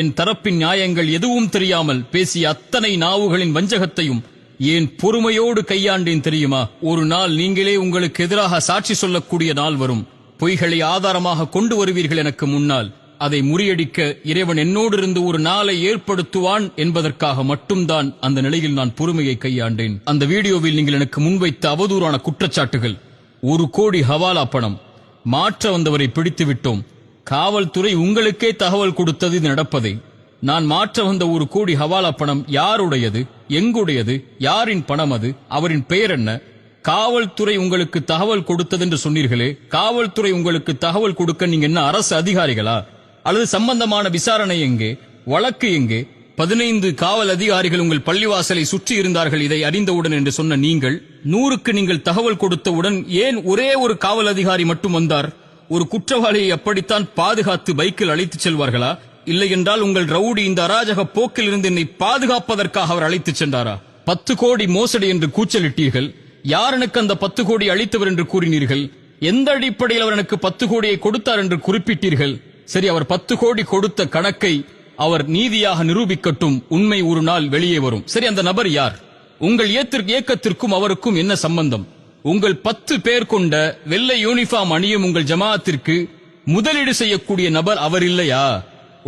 என் தரப்பின் நியாயங்கள் எதுவும் தெரியாமல் பேசிய அத்தனை நாவுகளின் வஞ்சகத்தையும் ஏன் பொறுமையோடு கையாண்டேன் தெரியுமா? ஒரு நாள் நீங்களே உங்களுக்கு எதிராக சாட்சி சொல்லக்கூடிய நாள் வரும். பொய்களை ஆதாரமாக கொண்டு வருவீர்கள் எனக்கு முன்னால். அதை முறியடிக்க இறைவன் என்னோடு இருந்து ஒரு நாளை ஏற்படுத்துவான் என்பதற்காக மட்டும்தான் அந்த நிலையில் நான் பொறுமையை கையாண்டேன். அந்த வீடியோவில் நீங்கள் எனக்கு முன்வைத்த அவதூறான குற்றச்சாட்டுகள், 1 கோடி ஹவாலா பணம், மாற்ற வந்தவரை பிடித்து விட்டோம், காவல்துறை உங்களுக்கே தகவல் கொடுத்தது இது நடப்பதை, நான் மாற்ற வந்த 1 கோடி ஹவாலா பணம் யாருடையது, எங்குடையது, யாரின் பணம் அது, அவரின் பெயர் என்ன, காவல்துறை உங்களுக்கு தகவல் கொடுத்தது என்று சொன்னீர்களே, காவல்துறை உங்களுக்கு தகவல் கொடுக்க நீங்க என்ன அரசு அதிகாரிகளா? அல்லது சம்பந்தமான விசாரணை எங்கே, வழக்கு எங்கே? 15 காவல் அதிகாரிகள் உங்கள் பள்ளிவாசலை சுற்றி இருந்தார்கள் இதை அறிந்தவுடன் என்று சொன்ன நீங்கள், 100க்கு நீங்கள் தகவல் கொடுத்தவுடன் ஏன் ஒரே ஒரு காவல் அதிகாரி மட்டும் வந்தார்? ஒரு குற்றவாளியை அப்படித்தான் பாதுகாத்து பைக்கில் அழைத்துச் செல்வார்களா? இல்லை என்றால் உங்கள் ரவுடி இந்த அராஜக போக்கில் இருந்து என்னை பாதுகாப்பதற்காக அவர் அழைத்துச் சென்றாரா? 10 கோடி மோசடி என்று கூச்சலிட்டீர்கள். யார் எனக்கு அந்த 10 கோடி அளித்தவர் என்று கூறினீர்கள்? எந்த அடிப்படையில் அவர் எனக்கு 10 கோடியை கொடுத்தார் என்று குறிப்பிட்டீர்கள்? சரி, அவர் 10 கோடி கொடுத்த கணக்கை அவர் நீதியாக நிரூபிக்கட்டும், உண்மை ஒரு நாள் வெளியே வரும். சரி, அந்த நபர் யார்? உங்கள் இயக்கத்திற்கும் அவருக்கும் என்ன சம்பந்தம்? உங்கள் 10 பேர் கொண்ட வெள்ளை யூனிஃபார்ம் அணியும் உங்கள் ஜமாஅத்திற்கு முதலீடு செய்யக்கூடிய நபர் அவர் இல்லையா?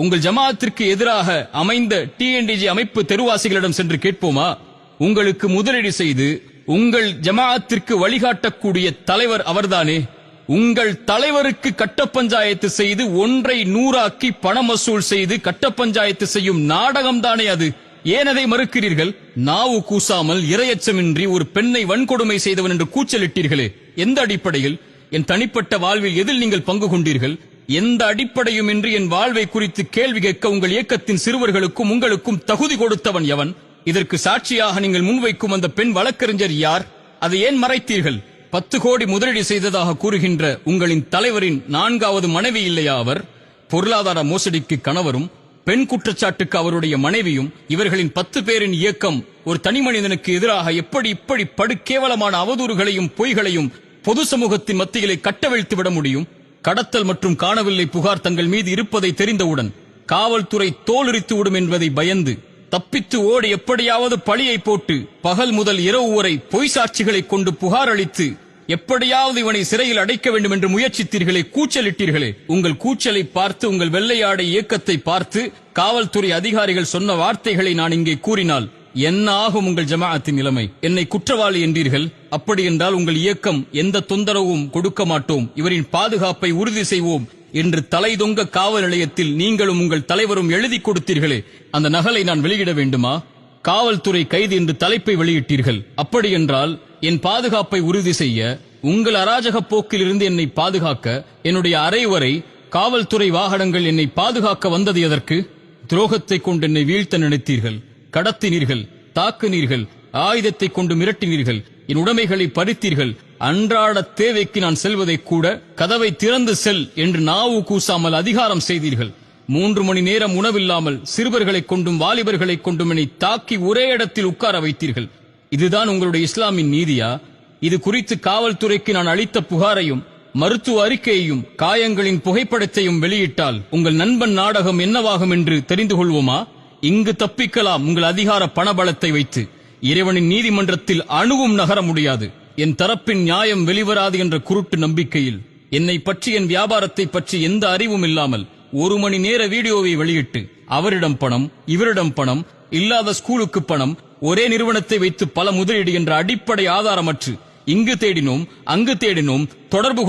உங்கள் ஜமாஅத்திற்கு எதிராக அமைந்த TNDG அமைப்பு தெருவாசிகளிடம் சென்று கேட்போமா? உங்களுக்கு முதலீடு செய்து உங்கள் ஜமாஅத்திற்கு வழிகாட்டக்கூடிய தலைவர் அவர்தானே. உங்கள் தலைவருக்கு கட்ட பஞ்சாயத்து செய்து 1ஐ 100ஆக்கி பணம் வசூல் செய்து கட்ட பஞ்சாயத்து செய்யும் நாடகம் தானே அது. ஏன் அதை மறுக்கிறீர்கள்? நாவு கூசாமல் இரையச்சமின்றி ஒரு பெண்ணை வன்கொடுமை செய்தவன் என்று கூச்சலிட்டீர்களே, எந்த அடிப்படையில்? என் தனிப்பட்ட வாழ்வில் எதில் நீங்கள் பங்கு கொண்டீர்கள்? எந்த அடிப்படையும் இன்றி என் வாழ்வை குறித்து கேள்வி கேட்க உங்கள் இயக்கத்தின் சிறுவர்களுக்கும் உங்களுக்கும் தகுதி கொடுத்தவன் எவன்? இதற்கு சாட்சியாக நீங்கள் முன்வைக்கும் அந்த பெண் வழக்கறிஞர் யார்? அதை ஏன் மறைத்தீர்கள்? 10 கோடி முதலீடு செய்ததாக கூறுகின்ற உங்களின் தலைவரின் 4வது மனைவி இல்லையா அவர்? பொருளாதார மோசடிக்கு கணவரும் பெண் குற்றச்சாட்டுக்கு அவருடைய மனைவியும், இவர்களின் 10 பேரின் இயக்கம் ஒரு தனி மனிதனுக்கு எதிராக இப்படி படுகேவலமான அவதூறுகளையும் பொய்களையும் பொது சமூகத்தின் மத்தியிலே கட்டவிழ்த்து விட முடியும்? கடத்தல் மற்றும் காணவில்லை புகார் தங்கள் மீது இருப்பதை தெரிந்தவுடன் காவல்துறை தோலுரித்து விடும் என்பதை பயந்து தப்பித்து ஓடி எப்படியாவது பழியை போட்டு பகல் முதல் இரவு வரை பொய் சாட்சிகளை கொண்டு புகார் அளித்து எப்படியாவது இவனை சிறையில் அடைக்க வேண்டும் என்று முயற்சித்தீர்களே, கூச்சலிட்டீர்களே. உங்கள் கூச்சலை பார்த்து, உங்கள் வெள்ளையாடை இயக்கத்தை பார்த்து காவல்துறை அதிகாரிகள் சொன்ன வார்த்தைகளை நான் இங்கே கூறினால் என்ன ஆகும் உங்கள் ஜமாஅத்தின் நிலைமை? என்னை குற்றவாளி என்றீர்கள். அப்படி என்றால் உங்கள் இயக்கம் எந்த தொந்தரவும் கொடுக்க மாட்டோம், இவரின் பாதுகாப்பை உறுதி செய்வோம் என்று தலைதொங்க காவல் நிலையத்தில் நீங்களும் உங்கள் தலைவரும் எழுதி கொடுத்தீர்களே, அந்த நகலை நான் வெளியிட வேண்டுமா? காவல்துறை கைது என்று தலைப்பை வெளியிட்டீர்கள். அப்படி என்றால் என் பாதுகாப்பை உறுதி செய்ய, உங்கள் அராஜக போக்கில் இருந்து என்னை பாதுகாக்க, என்னுடைய அறை வரை காவல்துறை வாகனங்கள் என்னை பாதுகாக்க வந்தது எதற்கு? துரோகத்தை கொண்டு என்னை வீழ்த்த நினைத்தீர்கள், கடத்தினீர்கள், தாக்குனீர்கள், ஆயுதத்தை கொண்டு மிரட்டினீர்கள், என் உடைமைகளை பறித்தீர்கள். அன்றாட தேவைக்கு நான் செல்வதை கூட கதவை திறந்து செல் என்று நாவு கூசாமல் அதிகாரம் செய்தீர்கள். 3 மணி நேரம் உணவில்லாமல் சிறுவர்களை கொண்டும் வாலிபர்களை கொண்டும் என்னை தாக்கி ஒரே இடத்தில் உட்கார வைத்தீர்கள். இதுதான் உங்களுடைய இஸ்லாமின் நீதியா? இது குறித்து காவல்துறைக்கு நான் அளித்த புகாரையும் மருத்துவ அறிக்கையையும் காயங்களின் புகைப்படத்தையும் வெளியிட்டால் உங்கள் நண்பன் நாடகம் என்னவாகும் என்று தெரிந்து கொள்வோமா? இங்கு தப்பிக்கலாம் உங்கள் அதிகார பணபலத்தை வைத்து. இறைவனின் நீதிமன்றத்தில் அணுவும் நகர முடியாது. என் தரப்பின் நியாயம் வெளிவராது என்ற குருட்டு நம்பிக்கையில் என்னை பற்றி, என் வியாபாரத்தை பற்றி எந்த அறிவும் இல்லாமல் 1 மணி நேர வீடியோவை வெளியிட்டு அவரிடம் பணம், இவரிடம் பணம், இல்லாத ஸ்கூலுக்கு பணம், ஒரே நிறுவனத்தை வைத்து பல முதலீடு என்ற அடிப்படை ஆதாரமற்று இங்கு தேடினோம் அங்கு தேடினோம் தொடர்பு